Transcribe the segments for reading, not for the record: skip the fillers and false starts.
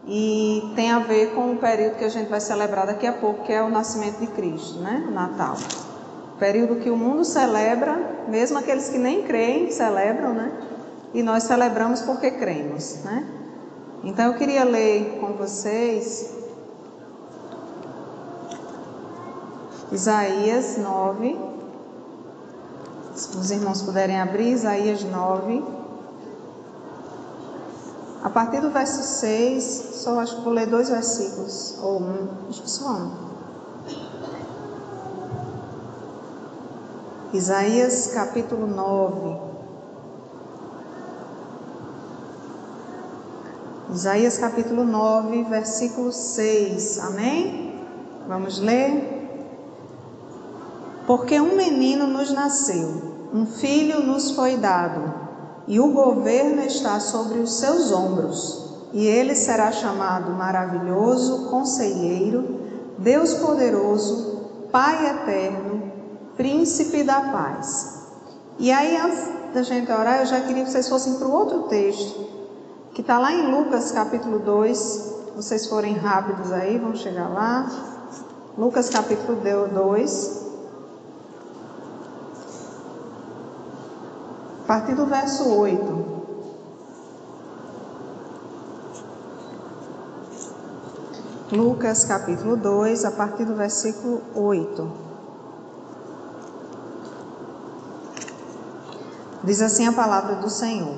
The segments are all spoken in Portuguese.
e tem a ver com o período que a gente vai celebrar daqui a pouco, que é o nascimento de Cristo, né? O Natal. Período que o mundo celebra, mesmo aqueles que nem creem celebram, né? E nós celebramos porque cremos, né? Então eu queria ler com vocês Isaías 9. Se os irmãos puderem abrir, Isaías 9. A partir do verso 6, só acho que vou ler 2 versículos, ou acho que só um. Isaías capítulo 9. Isaías capítulo 9, versículo 6. Amém? Vamos ler? Porque um menino nos nasceu, um filho nos foi dado, e o governo está sobre os seus ombros, e ele será chamado Maravilhoso, Conselheiro, Deus Poderoso, Pai Eterno, Príncipe da Paz. E aí, antes da gente orar, eu já queria que vocês fossem para o outro texto, que está lá em Lucas capítulo 2, vocês forem rápidos aí, vamos chegar lá. Lucas capítulo 2, a partir do verso 8. Lucas capítulo 2, a partir do versículo 8. Diz assim a palavra do Senhor: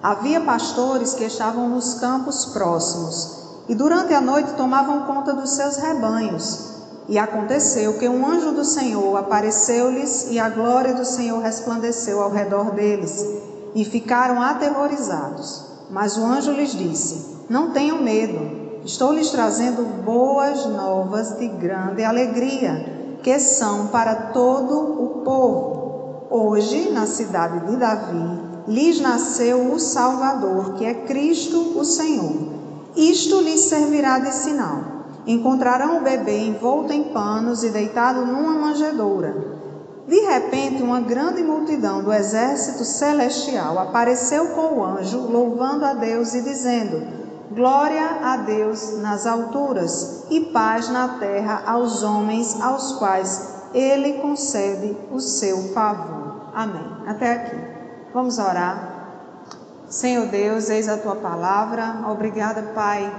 Havia pastores que estavam nos campos próximos, e durante a noite tomavam conta dos seus rebanhos. E aconteceu que um anjo do Senhor apareceu-lhes, e a glória do Senhor resplandeceu ao redor deles, e ficaram aterrorizados. Mas o anjo lhes disse: Não tenham medo, estou lhes trazendo boas novas de grande alegria, que são para todo o povo. Hoje, na cidade de Davi, lhes nasceu o Salvador, que é Cristo o Senhor. Isto lhes servirá de sinal. Encontrarão o bebê envolto em panos e deitado numa manjedoura. De repente, uma grande multidão do exército celestial apareceu com o anjo, louvando a Deus e dizendo: Glória a Deus nas alturas e paz na terra aos homens aos quais Ele concede o seu favor. Amém. Até aqui. Vamos orar. Senhor Deus, eis a Tua palavra. Obrigada, Pai,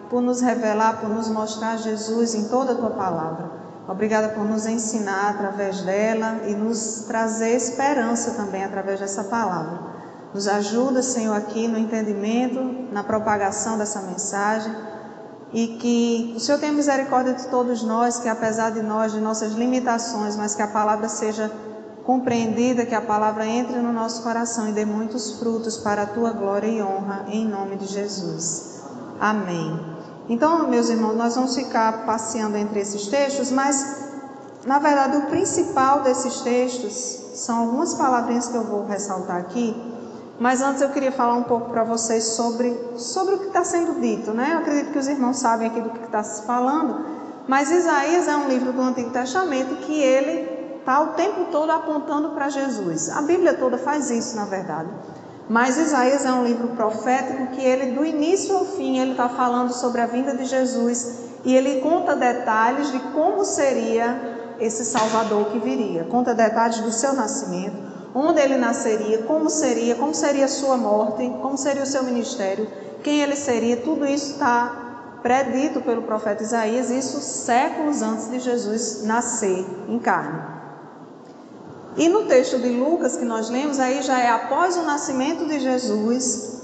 por nos revelar, por nos mostrar Jesus em toda a Tua palavra. Obrigada por nos ensinar através dela e nos trazer esperança também através dessa palavra. Nos ajuda, Senhor, aqui no entendimento, na propagação dessa mensagem, e que o Senhor tenha misericórdia de todos nós, que apesar de nós, de nossas limitações, mas que a palavra seja compreendida, que a palavra entre no nosso coração e dê muitos frutos para a Tua glória e honra, em nome de Jesus. Amém. Então, meus irmãos, nós vamos ficar passeando entre esses textos, mas, na verdade, o principal desses textos são algumas palavrinhas que eu vou ressaltar aqui, mas antes eu queria falar um pouco para vocês sobre o que está sendo dito, né? Eu acredito que os irmãos sabem aqui do que está se falando, mas Isaías é um livro do Antigo Testamento que ele está o tempo todo apontando para Jesus. A Bíblia toda faz isso, na verdade. Mas Isaías é um livro profético que ele, do início ao fim, ele está falando sobre a vinda de Jesus e ele conta detalhes de como seria esse Salvador que viria. Conta detalhes do seu nascimento, onde ele nasceria, como seria a sua morte, como seria o seu ministério, quem ele seria. Tudo isso está predito pelo profeta Isaías, isso séculos antes de Jesus nascer em carne. E no texto de Lucas que nós lemos, aí já é após o nascimento de Jesus,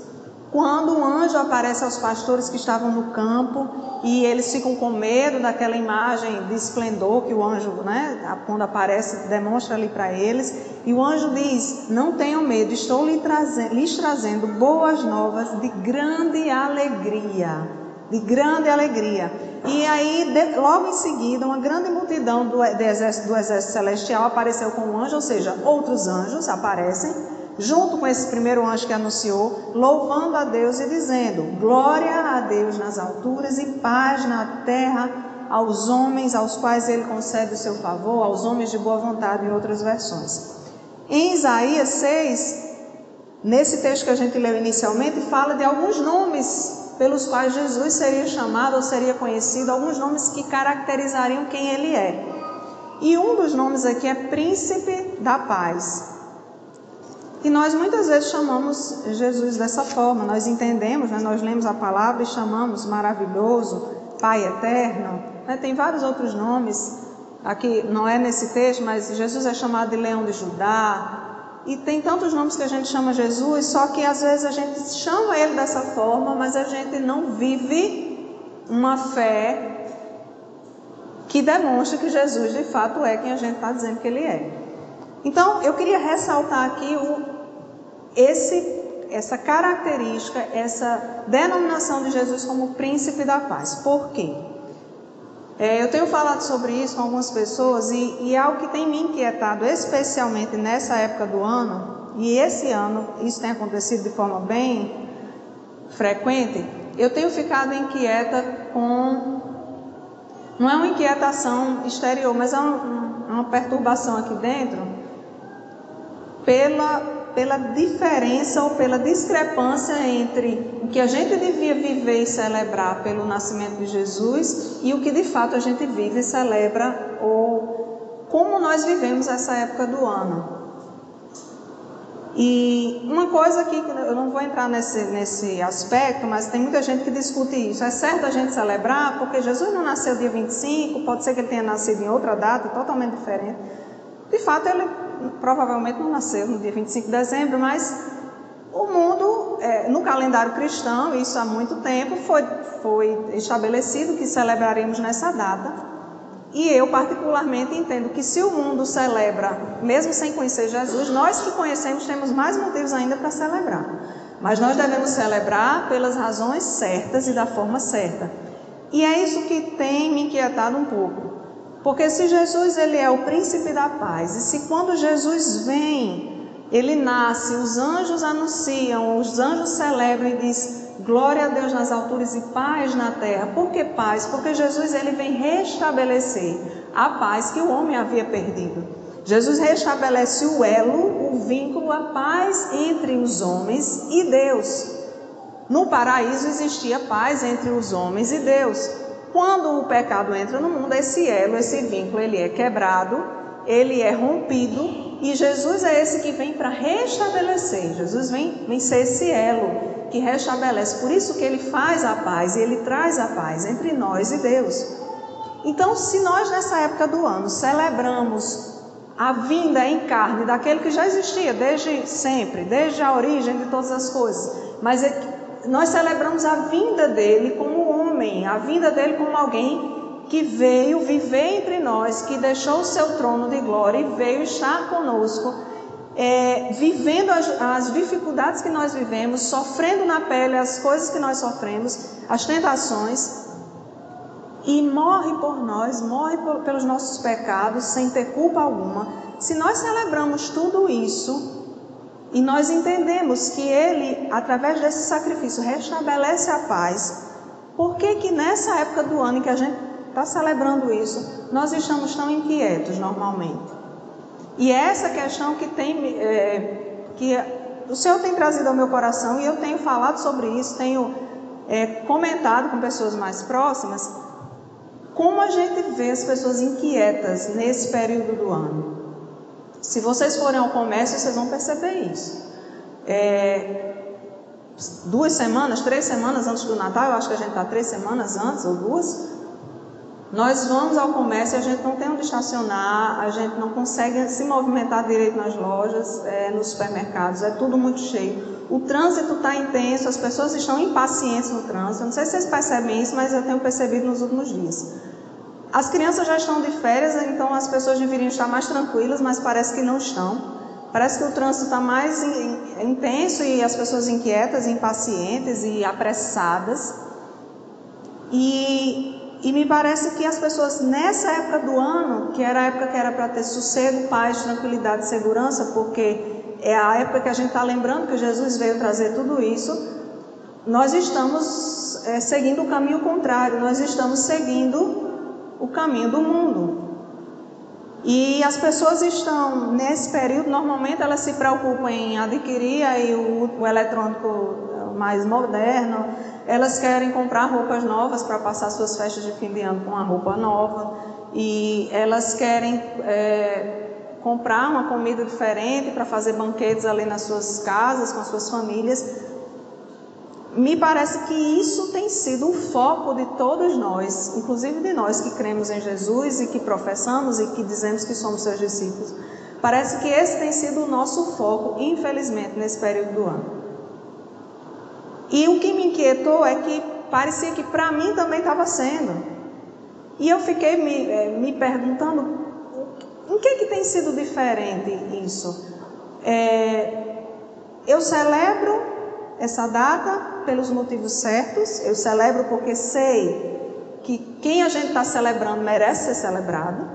quando um anjo aparece aos pastores que estavam no campo, e eles ficam com medo daquela imagem de esplendor que o anjo, né, quando aparece, demonstra ali para eles, e o anjo diz: não tenham medo, estou lhes trazendo boas novas de grande alegria. De grande alegria. E aí, logo em seguida, uma grande multidão do exército celestial apareceu com um anjo, ou seja, outros anjos aparecem, junto com esse primeiro anjo que anunciou, louvando a Deus e dizendo: glória a Deus nas alturas e paz na terra aos homens aos quais Ele concede o seu favor, aos homens de boa vontade, em outras versões. Em Isaías 6, nesse texto que a gente leu inicialmente, fala de alguns nomes pelos quais Jesus seria chamado ou seria conhecido, alguns nomes que caracterizariam quem ele é. E um dos nomes aqui é Príncipe da Paz. E nós muitas vezes chamamos Jesus dessa forma, nós entendemos, né? Nós lemos a palavra e chamamos Maravilhoso, Pai Eterno, né? Tem vários outros nomes, aqui não é nesse texto, mas Jesus é chamado de Leão de Judá, e tem tantos nomes que a gente chama Jesus, só que às vezes a gente chama ele dessa forma, mas a gente não vive uma fé que demonstre que Jesus de fato é quem a gente está dizendo que ele é. Então, eu queria ressaltar aqui essa característica, essa denominação de Jesus como Príncipe da Paz. Por quê? Eu tenho falado sobre isso com algumas pessoas e algo que tem me inquietado, especialmente nessa época do ano, e esse ano isso tem acontecido de forma bem frequente, eu tenho ficado inquieta com... Não é uma inquietação exterior, mas é uma perturbação aqui dentro, pela diferença ou pela discrepância entre o que a gente devia viver e celebrar pelo nascimento de Jesus e o que de fato a gente vive e celebra, ou como nós vivemos essa época do ano. E uma coisa aqui, que eu não vou entrar nesse aspecto, mas tem muita gente que discute isso. É certo a gente celebrar porque Jesus não nasceu dia 25, pode ser que ele tenha nascido em outra data totalmente diferente. De fato, ele provavelmente não nasceu no dia 25 de dezembro, mas o mundo, no calendário cristão, isso há muito tempo, foi estabelecido que celebraremos nessa data. E eu particularmente entendo que se o mundo celebra, mesmo sem conhecer Jesus, nós que conhecemos temos mais motivos ainda para celebrar. Mas nós devemos celebrar pelas razões certas e da forma certa. E é isso que tem me inquietado um pouco. Porque se Jesus ele é o príncipe da paz, e se quando Jesus vem, ele nasce, os anjos anunciam, os anjos celebram e diz: glória a Deus nas alturas e paz na terra. Por que paz? Porque Jesus ele vem restabelecer a paz que o homem havia perdido. Jesus restabelece o elo, o vínculo, a paz entre os homens e Deus. No paraíso existia paz entre os homens e Deus. Quando o pecado entra no mundo, esse elo, esse vínculo, ele é quebrado, ele é rompido, e Jesus é esse que vem para restabelecer. Jesus vem ser esse elo que restabelece. Por isso que ele faz a paz e ele traz a paz entre nós e Deus. Então, se nós nessa época do ano celebramos a vinda em carne daquele que já existia desde sempre, desde a origem de todas as coisas, mas nós celebramos a vinda dele como homem, a vinda dele como alguém que veio viver entre nós, que deixou o seu trono de glória e veio estar conosco, vivendo as dificuldades que nós vivemos, sofrendo na pele as coisas que nós sofremos, as tentações, e morre por nós, morre pelos nossos pecados, sem ter culpa alguma. Se nós celebramos tudo isso, e nós entendemos que ele, através desse sacrifício, restabelece a paz, por que nessa época do ano em que a gente está celebrando isso, nós estamos tão inquietos normalmente? E é essa questão que o Senhor tem trazido ao meu coração, e eu tenho falado sobre isso, tenho comentado com pessoas mais próximas, como a gente vê as pessoas inquietas nesse período do ano. Se vocês forem ao comércio, vocês vão perceber isso. 2 semanas, 3 semanas antes do Natal, eu acho que a gente está 3 semanas antes, ou 2, nós vamos ao comércio e a gente não tem onde estacionar, a gente não consegue se movimentar direito nas lojas, nos supermercados, é tudo muito cheio. O trânsito está intenso, as pessoas estão impacientes no trânsito. Não sei se vocês percebem isso, mas eu tenho percebido nos últimos dias. As crianças já estão de férias, então as pessoas deveriam estar mais tranquilas, mas parece que não estão. Parece que o trânsito está mais intenso e as pessoas inquietas, impacientes e apressadas. E me parece que as pessoas nessa época do ano, que era a época que era para ter sossego, paz, tranquilidade, segurança, porque é a época que a gente está lembrando que Jesus veio trazer tudo isso, nós estamos seguindo o caminho contrário, nós estamos seguindo o caminho do mundo. E as pessoas estão, nesse período, normalmente elas se preocupam em adquirir aí o eletrônico mais moderno, elas querem comprar roupas novas para passar suas festas de fim de ano com uma roupa nova, e elas querem comprar uma comida diferente para fazer banquetes ali nas suas casas, com as suas famílias. Me parece que isso tem sido o foco de todos nós, inclusive de nós que cremos em Jesus e que professamos e que dizemos que somos seus discípulos. Parece que esse tem sido o nosso foco, infelizmente, nesse período do ano. E o que me inquietou é que parecia que para mim também estava sendo. E eu fiquei me perguntando, em que tem sido diferente isso? Eu celebro essa data pelos motivos certos, eu celebro porque sei que quem a gente está celebrando merece ser celebrado,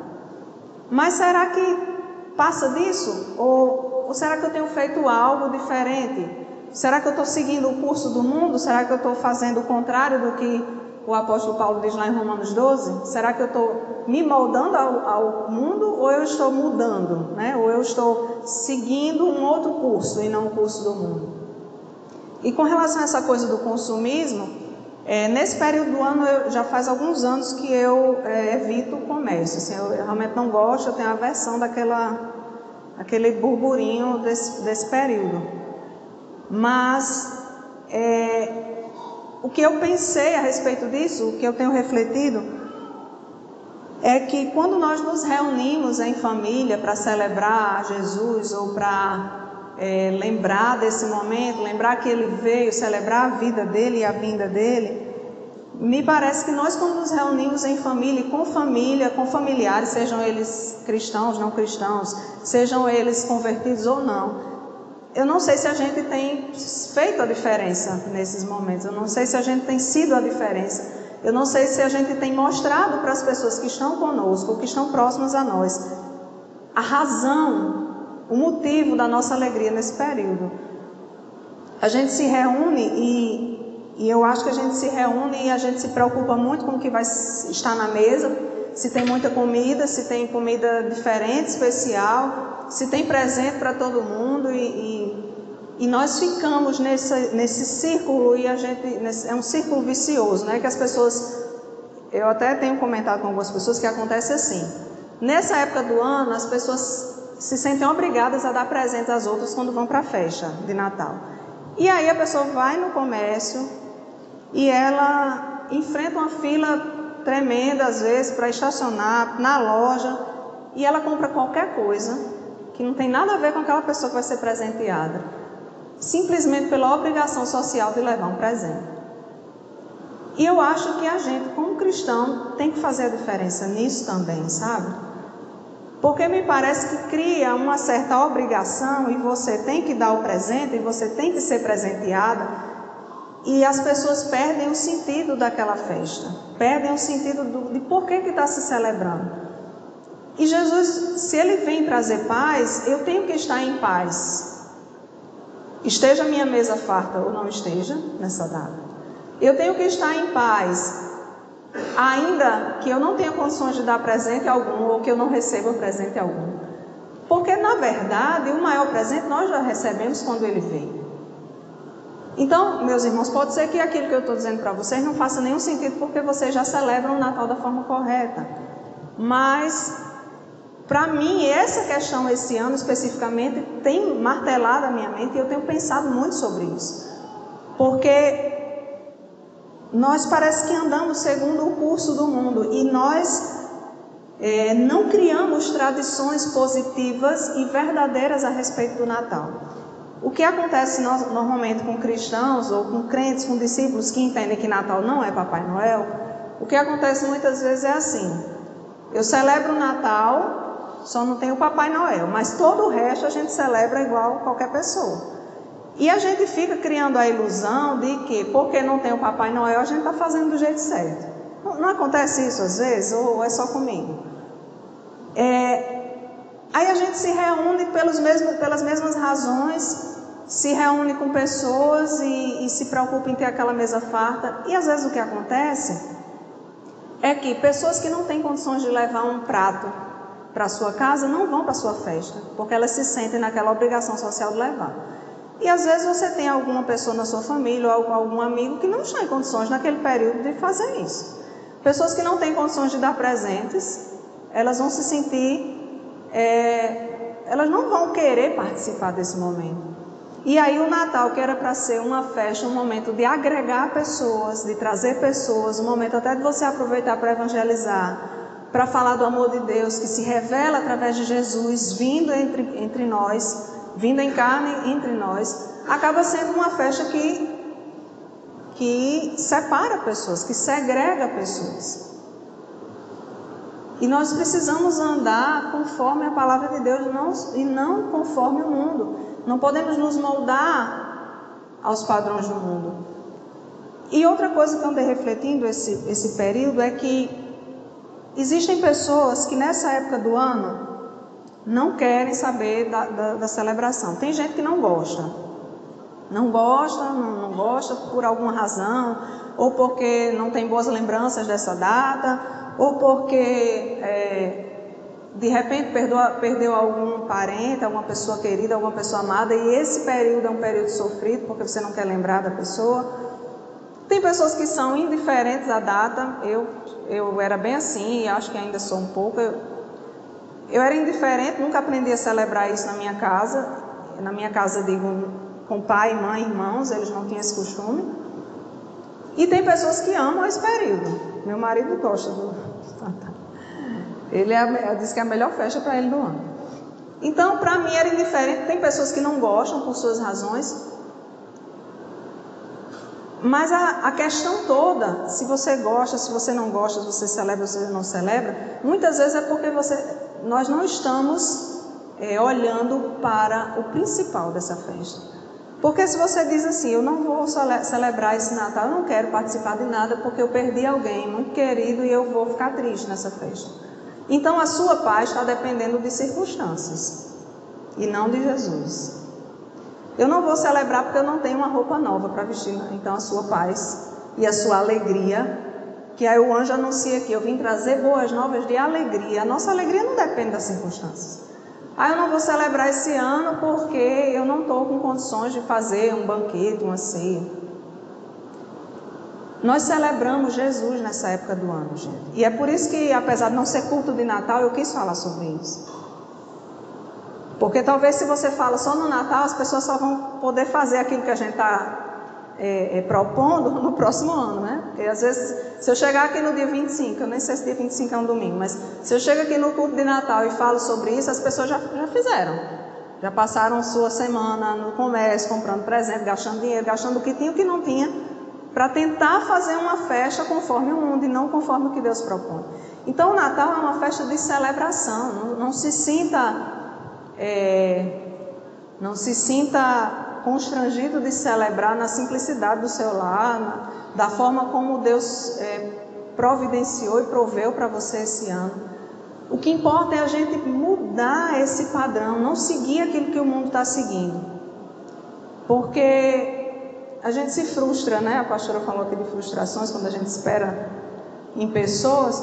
mas será que passa disso? Ou será que eu tenho feito algo diferente? Será que eu estou seguindo o curso do mundo? Será que eu estou fazendo o contrário do que o apóstolo Paulo diz lá em Romanos 12? Será que eu estou me moldando ao mundo ou eu estou mudando, né? Ou eu estou seguindo um outro curso e não o curso do mundo? E com relação a essa coisa do consumismo, nesse período do ano, já faz alguns anos que eu evito o comércio. Assim, eu realmente não gosto, eu tenho aversão daquele burburinho desse período. Mas o que eu pensei a respeito disso, o que eu tenho refletido, é que quando nós nos reunimos em família para celebrar Jesus ou para lembrar desse momento, lembrar que ele veio, celebrar a vida dele e a vinda dele, me parece que nós, quando nos reunimos em família, com familiares, sejam eles cristãos, não cristãos, sejam eles convertidos ou não, eu não sei se a gente tem feito a diferença nesses momentos, eu não sei se a gente tem sido a diferença, eu não sei se a gente tem mostrado para as pessoas que estão conosco, que estão próximas a nós, a razão, o motivo da nossa alegria nesse período. A gente se reúne e eu acho que a gente se reúne e a gente se preocupa muito com o que vai estar na mesa, se tem muita comida, se tem comida diferente, especial, se tem presente para todo mundo e nós ficamos nesse círculo e é um círculo vicioso, né? Que as pessoas, eu até tenho comentado com algumas pessoas que acontece assim, nessa época do ano as pessoas se sentem obrigadas a dar presentes às outras quando vão para a festa de Natal. E aí a pessoa vai no comércio e ela enfrenta uma fila tremenda, às vezes, para estacionar na loja, e ela compra qualquer coisa que não tem nada a ver com aquela pessoa que vai ser presenteada, simplesmente pela obrigação social de levar um presente. E eu acho que a gente, como cristão, tem que fazer a diferença nisso também, sabe? Porque me parece que cria uma certa obrigação e você tem que dar o presente e você tem que ser presenteada e as pessoas perdem o sentido daquela festa, perdem o sentido de por que está se celebrando. E Jesus, se Ele vem trazer paz, eu tenho que estar em paz. Esteja a minha mesa farta ou não esteja nessa data. Eu tenho que estar em paz. Ainda que eu não tenha condições de dar presente algum ou que eu não receba presente algum. Porque, na verdade, o maior presente nós já recebemos quando ele veio. Então, meus irmãos, pode ser que aquilo que eu estou dizendo para vocês não faça nenhum sentido porque vocês já celebram o Natal da forma correta. Mas, para mim, essa questão esse ano especificamente tem martelado a minha mente e eu tenho pensado muito sobre isso. Porque nós parece que andamos segundo o curso do mundo e nós não criamos tradições positivas e verdadeiras a respeito do Natal. O que acontece normalmente com cristãos ou com crentes, com discípulos que entendem que Natal não é Papai Noel, o que acontece muitas vezes é assim: eu celebro o Natal, só não tem o Papai Noel, mas todo o resto a gente celebra igual qualquer pessoa. E a gente fica criando a ilusão de que, porque não tem o Papai Noel, a gente está fazendo do jeito certo. Não acontece isso às vezes, ou é só comigo? Aí a gente se reúne pelas mesmas razões, se reúne com pessoas e se preocupa em ter aquela mesa farta. E às vezes o que acontece é que pessoas que não têm condições de levar um prato para a sua casa não vão para a sua festa, porque elas se sentem naquela obrigação social de levar. E às vezes você tem alguma pessoa na sua família ou algum amigo que não está em condições naquele período de fazer isso. Pessoas que não têm condições de dar presentes, elas vão se sentir, elas não vão querer participar desse momento. E aí o Natal, que era para ser uma festa, um momento de agregar pessoas, de trazer pessoas, um momento até de você aproveitar para evangelizar, para falar do amor de Deus, que se revela através de Jesus, vindo entre nós, vindo em carne entre nós, acaba sendo uma festa que separa pessoas, que segrega pessoas. E nós precisamos andar conforme a palavra de Deus e não conforme o mundo. Não podemos nos moldar aos padrões do mundo. E outra coisa que eu andei refletindo esse período é que existem pessoas que nessa época do ano não querem saber da celebração. Tem gente que não gosta. Não gosta por alguma razão, ou porque não tem boas lembranças dessa data, ou porque de repente perdeu algum parente, alguma pessoa querida, alguma pessoa amada, e esse período é um período sofrido, porque você não quer lembrar da pessoa. Tem pessoas que são indiferentes à data. Eu era bem assim, e acho que ainda sou um pouco. Eu era indiferente, nunca aprendi a celebrar isso na minha casa. Na minha casa, digo, com pai, mãe, irmãos, eles não tinham esse costume. E tem pessoas que amam esse período. Meu marido gosta do Natal. Ele diz que é a melhor festa para ele do ano. Então, para mim era indiferente. Tem pessoas que não gostam por suas razões. Mas a questão toda, se você gosta, se você não gosta, se você celebra, se você não celebra, muitas vezes é porque nós não estamos olhando para o principal dessa festa. Porque se você diz assim, eu não vou celebrar esse Natal, eu não quero participar de nada porque eu perdi alguém muito querido e eu vou ficar triste nessa festa. Então a sua paz está dependendo de circunstâncias e não de Jesus. Eu não vou celebrar porque eu não tenho uma roupa nova para vestir. Então a sua paz e a sua alegria, que aí o anjo anuncia que eu vim trazer boas novas de alegria. A nossa alegria não depende das circunstâncias. Eu não vou celebrar esse ano porque eu não estou com condições de fazer um banquete, uma ceia. Nós celebramos Jesus nessa época do ano, gente. E é por isso que, apesar de não ser culto de Natal, eu quis falar sobre isso. Porque talvez se você fala só no Natal, as pessoas só vão poder fazer aquilo que a gente está propondo no próximo ano, né? Porque às vezes, se eu chegar aqui no dia 25, eu nem sei se dia 25 é um domingo, mas se eu chego aqui no culto de Natal e falo sobre isso, as pessoas já fizeram. Já passaram sua semana no comércio, comprando presente, gastando dinheiro, gastando o que tinha e o que não tinha, para tentar fazer uma festa conforme o mundo e não conforme o que Deus propõe. Então o Natal é uma festa de celebração. Não se sinta constrangido de celebrar na simplicidade do seu lar, da forma como Deus providenciou e proveu para você esse ano. O que importa é a gente mudar esse padrão, não seguir aquilo que o mundo está seguindo. Porque a gente se frustra, né? A pastora falou aqui de frustrações, quando a gente espera em pessoas.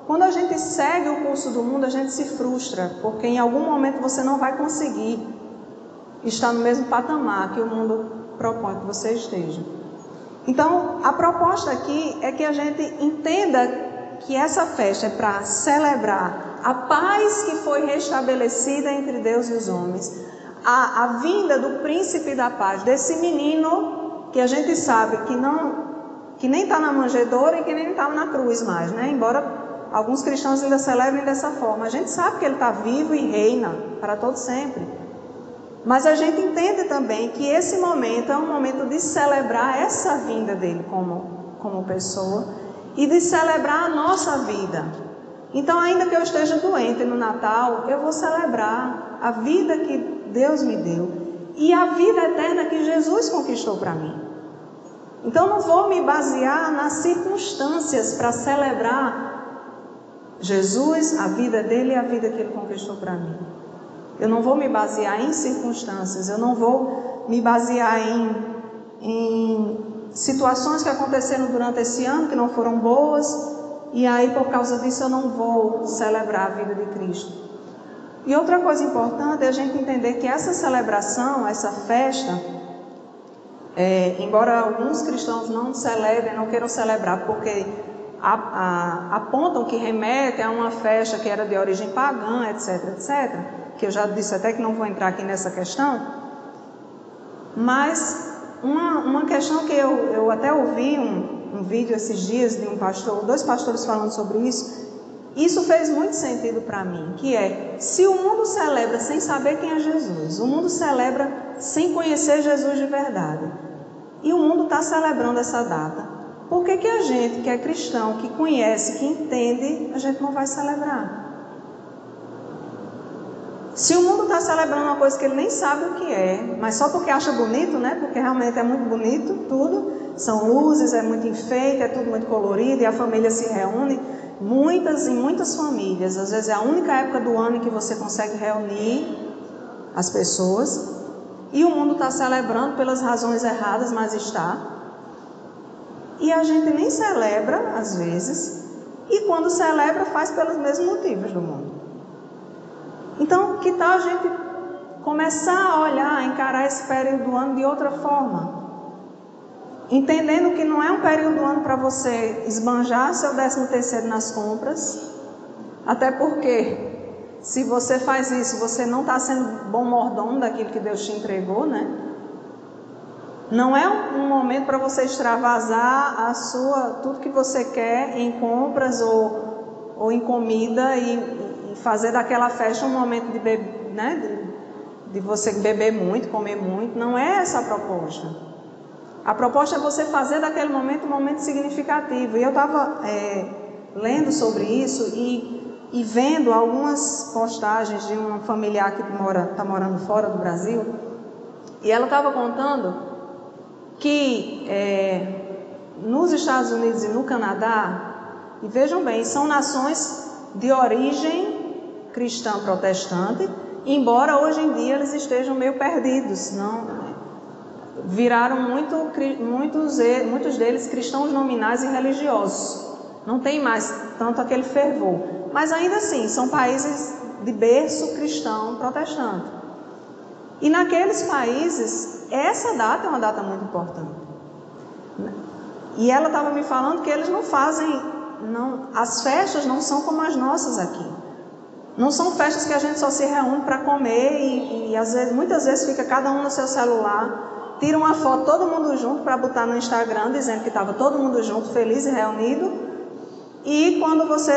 Quando a gente segue o curso do mundo, a gente se frustra, porque em algum momento você não vai conseguir estar no mesmo patamar que o mundo propõe que você esteja. Então, a proposta aqui é que a gente entenda que essa festa é para celebrar a paz que foi restabelecida entre Deus e os homens, a vinda do príncipe da paz, desse menino que a gente sabe que nem está na manjedoura e que nem está na cruz mais, né? Embora alguns cristãos ainda celebrem dessa forma. A gente sabe que ele está vivo e reina para todo sempre. Mas a gente entende também que esse momento é um momento de celebrar essa vinda dele como pessoa e de celebrar a nossa vida. Então, ainda que eu esteja doente no Natal, eu vou celebrar a vida que Deus me deu e a vida eterna que Jesus conquistou para mim. Então, não vou me basear nas circunstâncias para celebrar Jesus, a vida dele e a vida que ele conquistou para mim. Eu não vou me basear em circunstâncias, eu não vou me basear em situações que aconteceram durante esse ano que não foram boas, e aí por causa disso eu não vou celebrar a vida de Cristo. E outra coisa importante é a gente entender que essa celebração, essa festa, embora alguns cristãos não celebrem, não queiram celebrar, porque apontam que remete a uma festa que era de origem pagã, etc, etc, que eu já disse até que não vou entrar aqui nessa questão, mas uma questão que eu até ouvi um vídeo esses dias de um pastor, 2 pastores falando sobre isso fez muito sentido para mim, que é, se o mundo celebra sem saber quem é Jesus, o mundo celebra sem conhecer Jesus de verdade, e o mundo está celebrando essa data, por que a gente que é cristão, que conhece, que entende, a gente não vai celebrar? Se o mundo está celebrando uma coisa que ele nem sabe o que é, mas só porque acha bonito, né? Porque realmente é muito bonito tudo, são luzes, é muito enfeite, é tudo muito colorido, e a família se reúne, muitas famílias, às vezes é a única época do ano em que você consegue reunir as pessoas, e o mundo está celebrando pelas razões erradas, mas está, e a gente nem celebra às vezes, e quando celebra faz pelos mesmos motivos do mundo. Então, que tal a gente começar a olhar, a encarar esse período do ano de outra forma? Entendendo que não é um período do ano para você esbanjar seu 13º nas compras, até porque, se você faz isso, você não está sendo bom mordomo daquilo que Deus te entregou, né? Não é um momento para você extravasar tudo que você quer em compras ou em comida e fazer daquela festa um momento de beber, né? De você beber muito, comer muito. Não é essa a proposta. A proposta é você fazer daquele momento um momento significativo. E eu estava lendo sobre isso e vendo algumas postagens de uma familiar que está morando fora do Brasil. E ela estava contando que nos Estados Unidos e no Canadá, e vejam bem, são nações de origem cristã protestante, embora hoje em dia eles estejam meio perdidos, viraram muitos deles cristãos nominais e religiosos, não tem mais tanto aquele fervor, mas ainda assim são países de berço cristão protestante. E naqueles países, essa data é uma data muito importante. E ela estava me falando que eles não fazem, as festas não são como as nossas aqui. Não são festas que a gente só se reúne para comer e às vezes, muitas vezes fica cada um no seu celular, tira uma foto todo mundo junto para botar no Instagram, dizendo que estava todo mundo junto, feliz e reunido. E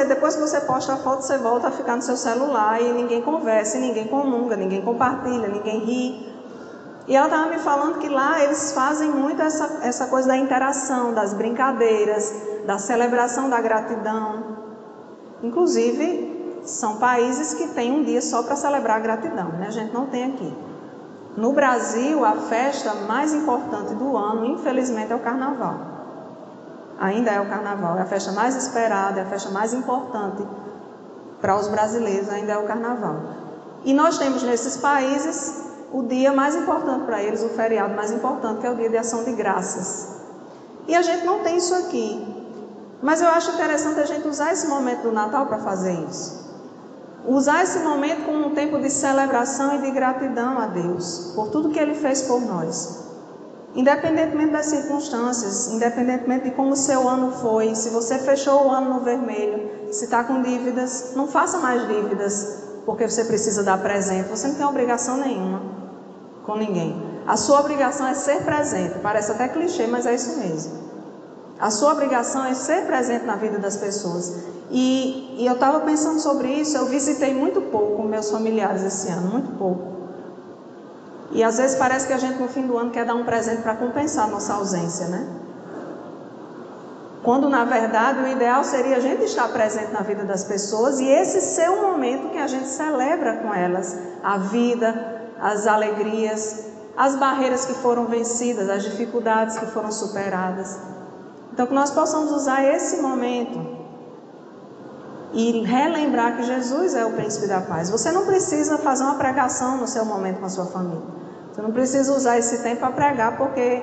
depois que você posta a foto, você volta a ficar no seu celular e ninguém conversa, ninguém comunga, ninguém compartilha, ninguém ri. E ela estava me falando que lá eles fazem muito essa coisa da interação, das brincadeiras, da celebração da gratidão. Inclusive, são países que têm um dia só para celebrar a gratidão, né? A gente não tem aqui. No Brasil, a festa mais importante do ano, infelizmente, é o Carnaval. Ainda é o Carnaval, é a festa mais esperada, é a festa mais importante para os brasileiros, ainda é o Carnaval. E nós temos nesses países o dia mais importante para eles, o feriado mais importante, que é o Dia de Ação de Graças. E a gente não tem isso aqui. Mas eu acho interessante a gente usar esse momento do Natal para fazer isso. Usar esse momento como um tempo de celebração e de gratidão a Deus, por tudo que Ele fez por nós. Independentemente das circunstâncias, independentemente de como o seu ano foi, se você fechou o ano no vermelho, se está com dívidas, não faça mais dívidas, porque você precisa dar presente. Você não tem obrigação nenhuma com ninguém. A sua obrigação é ser presente. Parece até clichê, mas é isso mesmo. A sua obrigação é ser presente na vida das pessoas. E eu estava pensando sobre isso, eu visitei muito pouco meus familiares esse ano, muito pouco. E às vezes parece que a gente no fim do ano quer dar um presente para compensar a nossa ausência, né? Quando na verdade o ideal seria a gente estar presente na vida das pessoas e esse ser um momento que a gente celebra com elas a vida, as alegrias, as barreiras que foram vencidas, as dificuldades que foram superadas. Então que nós possamos usar esse momento e relembrar que Jesus é o príncipe da paz. Você não precisa fazer uma pregação no seu momento com a sua família. Você não precisa usar esse tempo para pregar porque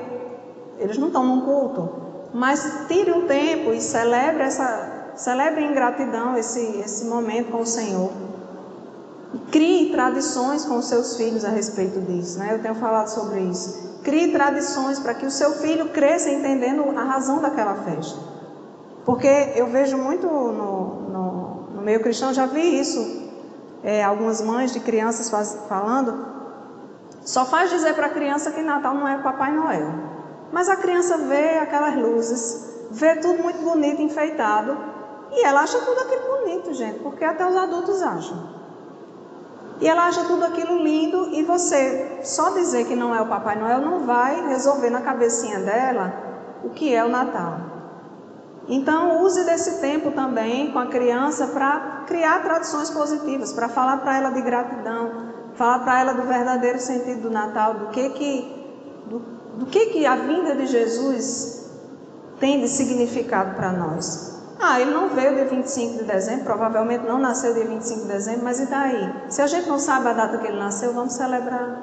eles não estão num culto. Mas tire um tempo e celebre em gratidão esse momento com o Senhor. Crie tradições com os seus filhos a respeito disso, né? Eu tenho falado sobre isso. Crie tradições para que o seu filho cresça entendendo a razão daquela festa. Porque eu vejo muito no meio cristão, já vi isso, algumas mães de crianças falando, só faz dizer para a criança que Natal não é Papai Noel. Mas a criança vê aquelas luzes, vê tudo muito bonito, enfeitado, e ela acha tudo aquilo bonito, gente, porque até os adultos acham. E ela acha tudo aquilo lindo, e você só dizer que não é o Papai Noel não vai resolver na cabecinha dela o que é o Natal. Então, use desse tempo também com a criança para criar tradições positivas, para falar para ela de gratidão, falar para ela do verdadeiro sentido do Natal, do que a vinda de Jesus tem de significado para nós. Ele não veio dia 25 de dezembro, provavelmente não nasceu dia 25 de dezembro, mas e daí? Se a gente não sabe a data que ele nasceu, vamos celebrar.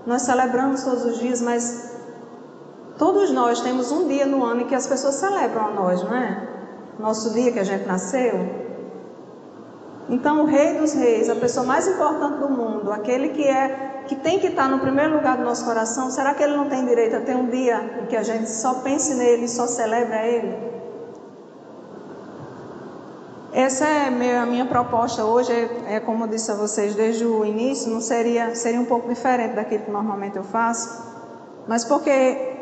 Nós celebramos todos os dias, mas todos nós temos um dia no ano em que as pessoas celebram a nós, não é? Nosso dia que a gente nasceu. Então, o Rei dos Reis, a pessoa mais importante do mundo, aquele que tem que estar no primeiro lugar do nosso coração, será que ele não tem direito a ter um dia em que a gente só pense nele e só celebra ele? Essa é a minha proposta hoje, como eu disse a vocês desde o início, não seria um pouco diferente daquilo que normalmente eu faço, mas porque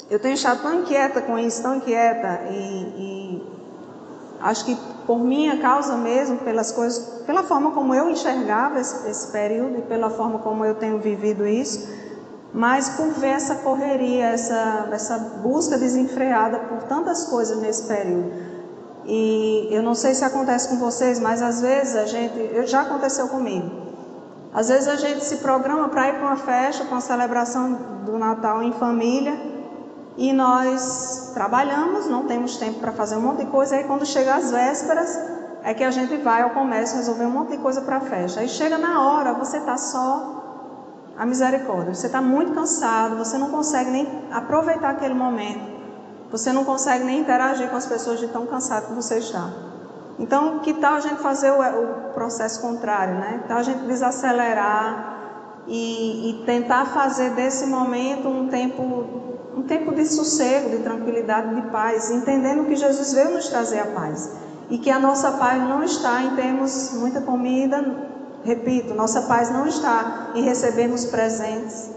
eu tenho estado tão inquieta com isso, tão inquieta, e acho que por minha causa mesmo, pelas coisas, pela forma como eu enxergava esse período e pela forma como eu tenho vivido isso, mas por ver essa correria, essa busca desenfreada por tantas coisas nesse período. E eu não sei se acontece com vocês, mas às vezes já aconteceu comigo. Às vezes a gente se programa para ir para uma festa, para uma celebração do Natal em família, e nós trabalhamos, não temos tempo para fazer um monte de coisa, aí quando chega as vésperas, é que a gente vai ao comércio resolver um monte de coisa para a festa. Aí chega na hora, você está só a misericórdia, você está muito cansado, você não consegue nem aproveitar aquele momento. Você não consegue nem interagir com as pessoas de tão cansado que você está. Então, que tal a gente fazer o processo contrário, né? Que tal a gente desacelerar e tentar fazer desse momento um tempo de sossego, de tranquilidade, de paz, entendendo que Jesus veio nos trazer a paz. E que a nossa paz não está em termos muita comida, repito, nossa paz não está em recebermos presentes.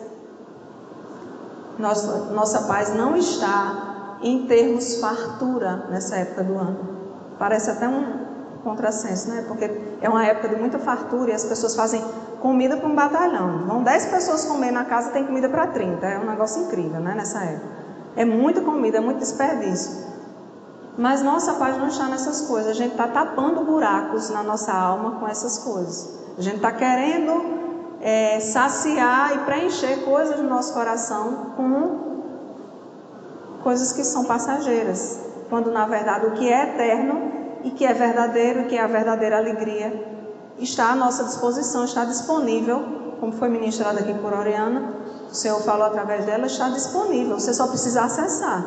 Nossa paz não está em termos fartura nessa época do ano. Parece até um contrassenso, né? Porque é uma época de muita fartura e as pessoas fazem comida para um batalhão. Vão 10 pessoas comer na casa, tem comida para 30. É um negócio incrível, né? Nessa época. É muita comida, é muito desperdício. Mas nossa paz não está nessas coisas. A gente está tapando buracos na nossa alma com essas coisas. A gente está querendo saciar e preencher coisas no nosso coração com coisas que são passageiras, quando na verdade o que é eterno e que é verdadeiro, e que é a verdadeira alegria, está à nossa disposição, está disponível, como foi ministrado aqui por Oriana, o Senhor falou através dela, está disponível, você só precisa acessar.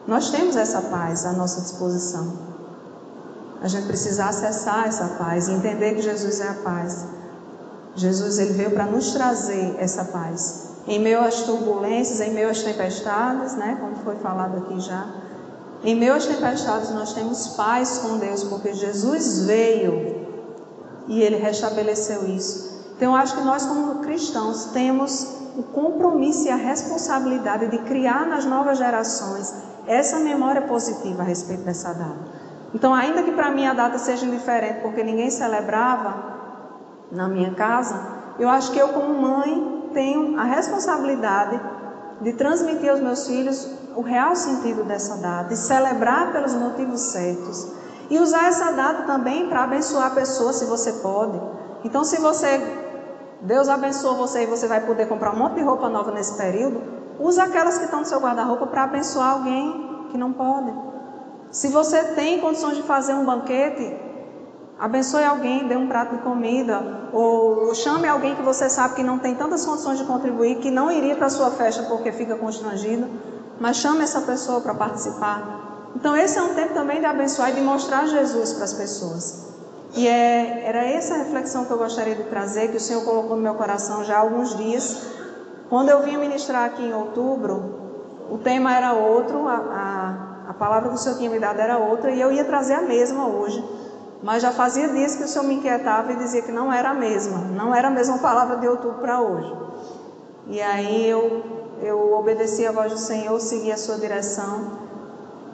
Nós temos essa paz à nossa disposição. A gente precisa acessar essa paz e entender que Jesus é a paz. Jesus, ele veio para nos trazer essa paz. Em meio às turbulências, em meio às tempestades, né? Como foi falado aqui já. Em meio às tempestades nós temos paz com Deus, porque Jesus veio e ele restabeleceu isso. Então eu acho que nós como cristãos temos o compromisso e a responsabilidade de criar nas novas gerações essa memória positiva a respeito dessa data. Então, ainda que para mim a data seja indiferente, porque ninguém celebrava na minha casa, eu acho que eu como mãe tenho a responsabilidade de transmitir aos meus filhos o real sentido dessa data, de celebrar pelos motivos certos e usar essa data também para abençoar pessoas, se você pode. Então, se Deus abençoa você e você vai poder comprar um monte de roupa nova nesse período, usa aquelas que estão no seu guarda-roupa para abençoar alguém que não pode. Se você tem condições de fazer um banquete, abençoe alguém, dê um prato de comida, ou chame alguém que você sabe que não tem tantas condições de contribuir, que não iria para a sua festa porque fica constrangido, mas chame essa pessoa para participar. Então esse é um tempo também de abençoar e de mostrar Jesus para as pessoas. E era essa reflexão que eu gostaria de trazer, que o Senhor colocou no meu coração já há alguns dias. Quando eu vim ministrar aqui em outubro, o tema era outro, a palavra que o Senhor tinha me dado era outra, e eu ia trazer a mesma hoje. Mas já fazia dias que o Senhor me inquietava e dizia que não era a mesma palavra de outubro para hoje. E aí eu obedeci a voz do Senhor, segui a sua direção,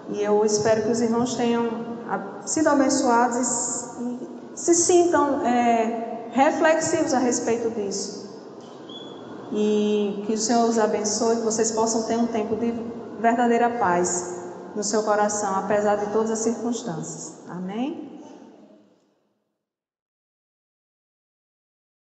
e eu espero que os irmãos tenham sido abençoados e se sintam reflexivos a respeito disso. E que o Senhor os abençoe, que vocês possam ter um tempo de verdadeira paz no seu coração, apesar de todas as circunstâncias. Amém?